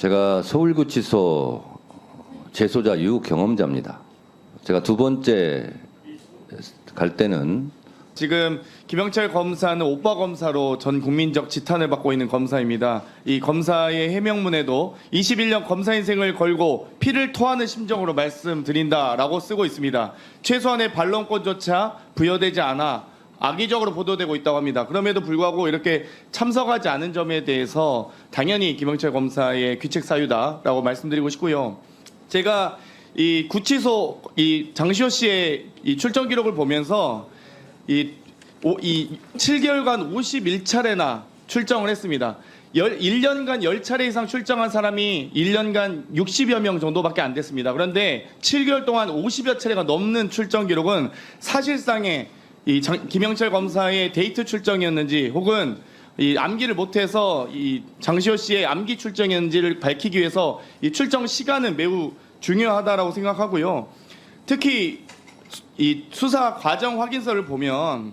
제가 서울구치소 재소자 유경험자입니다. 제가 두 번째 갈 때는 지금 김영철 검사는 오빠 검사로 전 국민적 지탄을 받고 있는 검사입니다. 이 검사의 해명문에도 21년 검사 인생을 걸고 피를 토하는 심정으로 말씀드린다라고 쓰고 있습니다. 최소한의 반론권조차 부여되지 않아 악의적으로 보도되고 있다고 합니다. 그럼에도 불구하고 이렇게 참석하지 않은 점에 대해서 당연히 김영철 검사의 귀책 사유다라고 말씀드리고 싶고요. 제가 이 구치소 이 장시호 씨의 이 출정 기록을 보면서 이 7개월간 51차례나 출정을 했습니다. 1년간 10차례 이상 출정한 사람이 1년간 60여 명 정도밖에 안 됐습니다. 그런데 7개월 동안 50여 차례가 넘는 출정 기록은 사실상의 김영철 검사의 데이트 출정이었는지 혹은 이 암기를 못해서 이 장시호 씨의 암기 출정이었는지를 밝히기 위해서 이 출정 시간은 매우 중요하다라고 생각하고요. 특히 이 수사 과정 확인서를 보면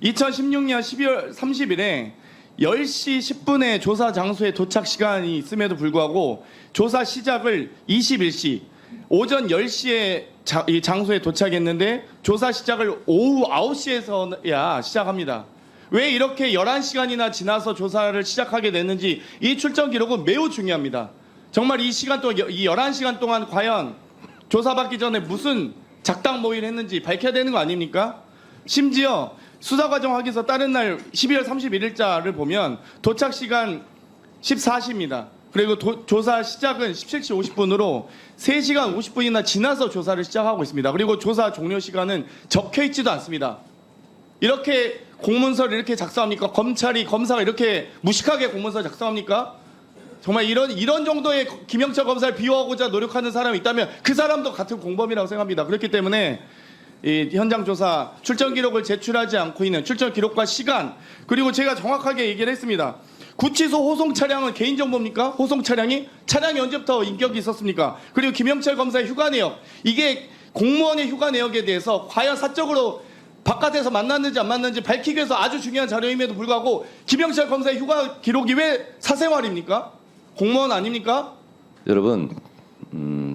2016년 12월 30일에 10시 10분에 조사 장소에 도착 시간이 있음에도 불구하고 조사 시작을 21시 오전 10시에 이 장소에 도착했는데 조사 시작을 오후 9시에서야 시작합니다. 왜 이렇게 11시간이나 지나서 조사를 시작하게 됐는지 이 출정 기록은 매우 중요합니다. 정말 이 시간 동안 이 11시간 동안 과연 조사받기 전에 무슨 작당 모의를 했는지 밝혀야 되는 거 아닙니까? 심지어 수사과정 확인서 다른 날 12월 31일자를 보면 도착 시간 14시입니다. 그리고 조사 시작은 17시 50분으로 3시간 50분이나 지나서 조사를 시작하고 있습니다. 그리고 조사 종료 시간은 적혀 있지도 않습니다. 이렇게 공문서를 이렇게 작성합니까? 검사가 이렇게 무식하게 공문서 작성합니까? 정말 이런 정도의 김영철 검사를 비호하고자 노력하는 사람이 있다면 그 사람도 같은 공범이라고 생각합니다. 그렇기 때문에 이 현장 조사 출정 기록을 제출하지 않고 있는 출정 기록과 시간 그리고 제가 정확하게 얘기를 했습니다. 구치소 호송 차량은 개인정보입니까? 호송 차량이 언제부터 인격이 있었습니까? 그리고 김영철 검사의 휴가 내역 이게 공무원의 휴가 내역에 대해서 과연 사적으로 바깥에서 만났는지 안 만났는지 밝히기 위해서 아주 중요한 자료임에도 불구하고 김영철 검사의 휴가 기록이 왜 사생활입니까? 공무원 아닙니까? 여러분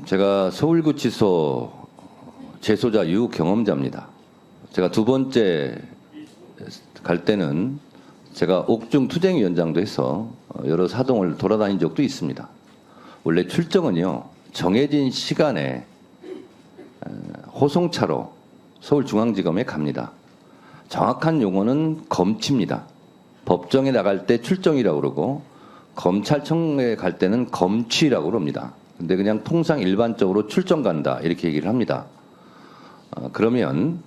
제가 서울구치소 재소자 유경험자입니다. 제가 두 번째 갈 때는 제가 옥중투쟁위원장도 해서 여러 사동을 돌아다닌 적도 있습니다. 원래 출정은요 정해진 시간에 호송차로 서울중앙지검에 갑니다. 정확한 용어는 검치입니다. 법정에 나갈 때 출정이라고 그러고 검찰청에 갈 때는 검취라고 그럽니다. 근데 그냥 통상 일반적으로 출정 간다 이렇게 얘기를 합니다. 그러면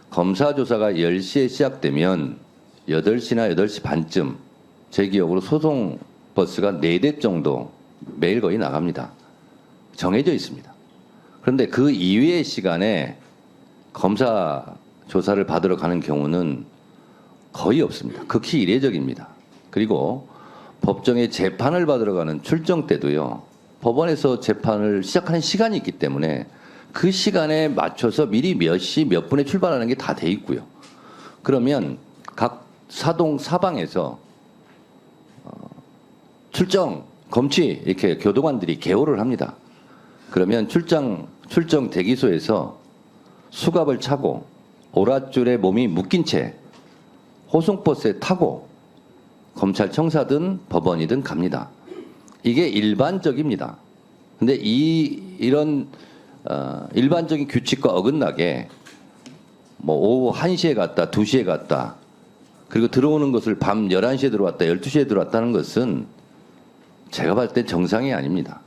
검사 조사가 10시에 시작되면 8시나 8시 반쯤 제 기억으로 소송 버스가 4대 정도 매일 거의 나갑니다. 정해져 있습니다. 그런데 그 이외의 시간에 검사 조사를 받으러 가는 경우는 거의 없습니다. 극히 이례적입니다. 그리고 법정에 재판을 받으러 가는 출정 때도요. 법원에서 재판을 시작하는 시간이 있기 때문에 그 시간에 맞춰서 미리 몇 시 몇 분에 출발하는 게 다 돼 있고요. 그러면 각 사동 사방에서 출정, 검취 이렇게 교도관들이 개호를 합니다. 그러면 출정 대기소에서 수갑을 차고 오랏줄에 몸이 묶인 채 호송버스에 타고 검찰청사든 법원이든 갑니다. 이게 일반적입니다. 근데 이런 일반적인 규칙과 어긋나게 뭐 오후 1시에 갔다 2시에 갔다 그리고 들어오는 것을 밤 11시에 들어왔다 12시에 들어왔다는 것은 제가 봤을 때 정상이 아닙니다.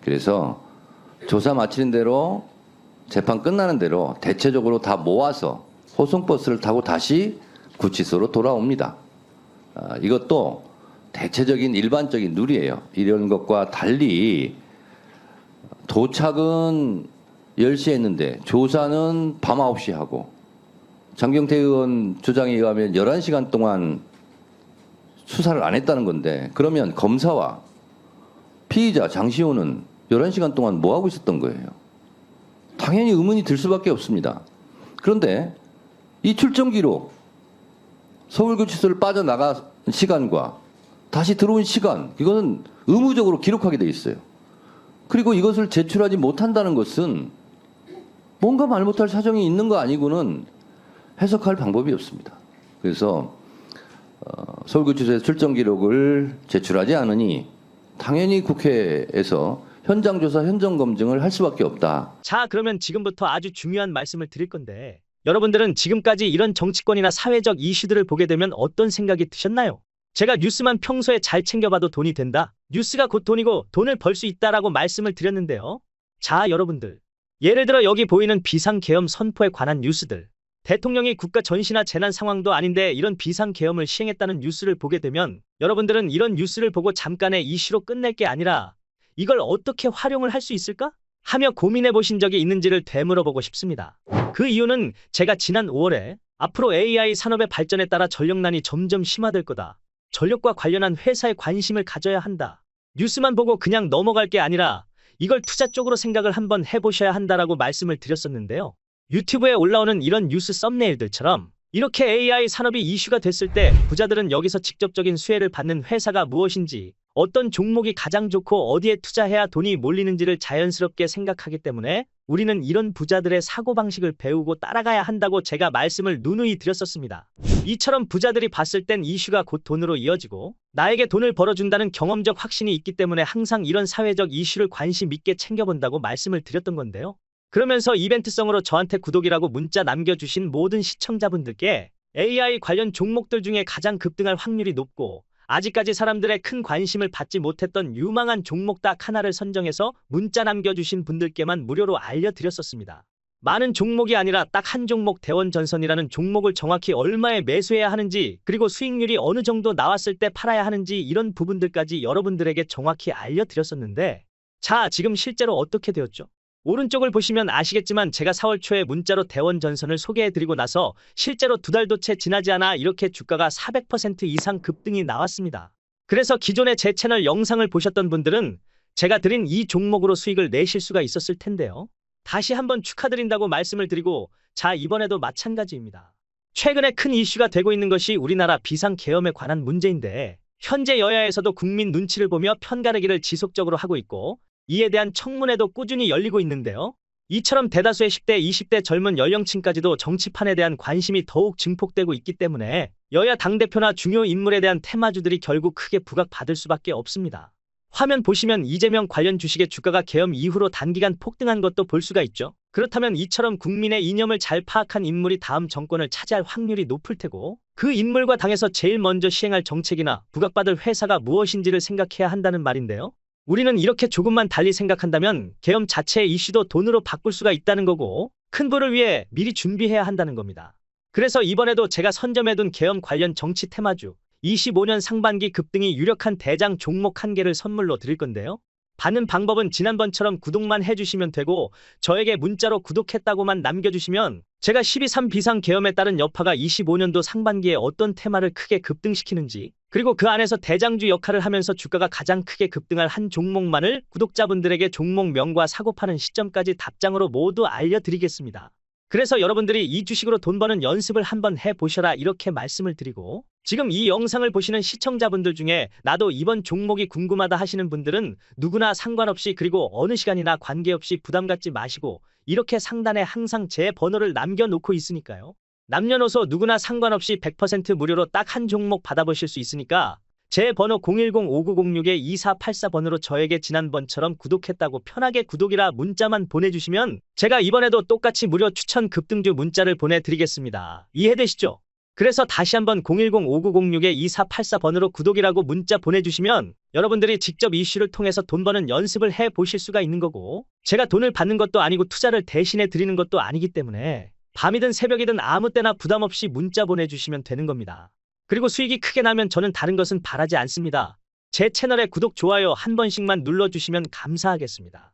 그래서 조사 마치는 대로 재판 끝나는 대로 대체적으로 다 모아서 호송버스를 타고 다시 구치소로 돌아옵니다. 이것도 대체적인 일반적인 룰이에요. 이런 것과 달리 도착은 10시에 했는데 조사는 밤 9시에 하고 장경태 의원 주장에 의하면 11시간 동안 수사를 안 했다는 건데 그러면 검사와 피의자 장시호는 11시간 동안 뭐 하고 있었던 거예요? 당연히 의문이 들 수밖에 없습니다. 그런데 이 출정 기록 서울구치소를 빠져나간 시간과 다시 들어온 시간, 이거는 의무적으로 기록하게 돼 있어요. 그리고 이것을 제출하지 못한다는 것은 뭔가 말 못할 사정이 있는 거 아니고는 해석할 방법이 없습니다. 그래서 서울구치소에 출정 기록을 제출하지 않으니 당연히 국회에서 현장 조사, 현장 검증을 할 수밖에 없다. 자, 그러면 지금부터 아주 중요한 말씀을 드릴 건데 여러분들은 지금까지 이런 정치권이나 사회적 이슈들을 보게 되면 어떤 생각이 드셨나요? 제가 뉴스만 평소에 잘 챙겨봐도 돈이 된다. 뉴스가 곧 돈이고 돈을 벌 수 있다라고 말씀을 드렸는데요. 자, 여러분들. 예를 들어 여기 보이는 비상계엄 선포에 관한 뉴스들. 대통령이 국가 전시나 재난 상황도 아닌데 이런 비상계엄을 시행했다는 뉴스를 보게 되면 여러분들은 이런 뉴스를 보고 잠깐의 이슈로 끝낼 게 아니라 이걸 어떻게 활용을 할 수 있을까? 하며 고민해 보신 적이 있는지를 되물어보고 싶습니다. 그 이유는 제가 지난 5월에 앞으로 AI 산업의 발전에 따라 전력난이 점점 심화될 거다. 전력과 관련한 회사에 관심을 가져야 한다. 뉴스만 보고 그냥 넘어갈 게 아니라 이걸 투자 쪽으로 생각을 한번 해보셔야 한다라고 말씀을 드렸었는데요. 유튜브에 올라오는 이런 뉴스 썸네일들처럼 이렇게 AI 산업이 이슈가 됐을 때 부자들은 여기서 직접적인 수혜를 받는 회사가 무엇인지, 어떤 종목이 가장 좋고 어디에 투자해야 돈이 몰리는지를 자연스럽게 생각하기 때문에 우리는 이런 부자들의 사고방식을 배우고 따라가야 한다고 제가 말씀을 누누이 드렸었습니다. 이처럼 부자들이 봤을 땐 이슈가 곧 돈으로 이어지고 나에게 돈을 벌어준다는 경험적 확신이 있기 때문에 항상 이런 사회적 이슈를 관심 있게 챙겨본다고 말씀을 드렸던 건데요. 그러면서 이벤트성으로 저한테 구독이라고 문자 남겨주신 모든 시청자분들께 AI 관련 종목들 중에 가장 급등할 확률이 높고 아직까지 사람들의 큰 관심을 받지 못했던 유망한 종목 딱 하나를 선정해서 문자 남겨주신 분들께만 무료로 알려드렸었습니다. 많은 종목이 아니라 딱 한 종목 대원전선이라는 종목을 정확히 얼마에 매수해야 하는지, 그리고 수익률이 어느 정도 나왔을 때 팔아야 하는지 이런 부분들까지 여러분들에게 정확히 알려드렸었는데 자, 지금 실제로 어떻게 되었죠? 오른쪽을 보시면 아시겠지만 제가 4월 초에 문자로 대원전선을 소개해드리고 나서 실제로 2달도 채 지나지 않아 이렇게 주가가 400% 이상 급등이 나왔습니다. 그래서 기존에 제 채널 영상을 보셨던 분들은 제가 드린 이 종목으로 수익을 내실 수가 있었을 텐데요. 다시 한번 축하드린다고 말씀을 드리고 자, 이번에도 마찬가지입니다. 최근에 큰 이슈가 되고 있는 것이 우리나라 비상계엄에 관한 문제인데 현재 여야에서도 국민 눈치를 보며 편가르기를 지속적으로 하고 있고 이에 대한 청문회도 꾸준히 열리고 있는데요. 이처럼 대다수의 10대, 20대 젊은 연령층까지도 정치판에 대한 관심이 더욱 증폭되고 있기 때문에 여야 당대표나 중요 인물에 대한 테마주들이 결국 크게 부각받을 수밖에 없습니다. 화면 보시면 이재명 관련 주식의 주가가 계엄 이후로 단기간 폭등한 것도 볼 수가 있죠. 그렇다면 이처럼 국민의 이념을 잘 파악한 인물이 다음 정권을 차지할 확률이 높을 테고 그 인물과 당에서 제일 먼저 시행할 정책이나 부각받을 회사가 무엇인지를 생각해야 한다는 말인데요. 우리는 이렇게 조금만 달리 생각한다면 계엄 자체의 이슈도 돈으로 바꿀 수가 있다는 거고 큰 부를 위해 미리 준비해야 한다는 겁니다. 그래서 이번에도 제가 선점해둔 계엄 관련 정치 테마주 25년 상반기 급등이 유력한 대장 종목 1개를 선물로 드릴 건데요. 받는 방법은 지난번처럼 구독만 해주시면 되고 저에게 문자로 구독했다고만 남겨주시면 제가 12.3 비상계엄에 따른 여파가 25년도 상반기에 어떤 테마를 크게 급등시키는지 그리고 그 안에서 대장주 역할을 하면서 주가가 가장 크게 급등할 한 종목만을 구독자분들에게 종목명과 사고 파는 시점까지 답장으로 모두 알려드리겠습니다. 그래서 여러분들이 이 주식으로 돈 버는 연습을 한번 해보셔라 이렇게 말씀을 드리고 지금 이 영상을 보시는 시청자분들 중에 나도 이번 종목이 궁금하다 하시는 분들은 누구나 상관없이 그리고 어느 시간이나 관계없이 부담 갖지 마시고 이렇게 상단에 항상 제 번호를 남겨놓고 있으니까요. 남녀노소 누구나 상관없이 100% 무료로 딱 한 종목 받아보실 수 있으니까 제 번호 010-5906-2484번으로 저에게 지난번처럼 구독했다고 편하게 구독이라 문자만 보내주시면 제가 이번에도 똑같이 무료 추천 급등주 문자를 보내드리겠습니다. 이해되시죠? 그래서 다시 한번 010-5906-2484번으로 구독이라고 문자 보내주시면 여러분들이 직접 이슈를 통해서 돈 버는 연습을 해보실 수가 있는 거고 제가 돈을 받는 것도 아니고 투자를 대신해 드리는 것도 아니기 때문에 밤이든 새벽이든 아무 때나 부담 없이 문자 보내주시면 되는 겁니다. 그리고 수익이 크게 나면 저는 다른 것은 바라지 않습니다. 제 채널에 구독, 좋아요 한 번씩만 눌러주시면 감사하겠습니다.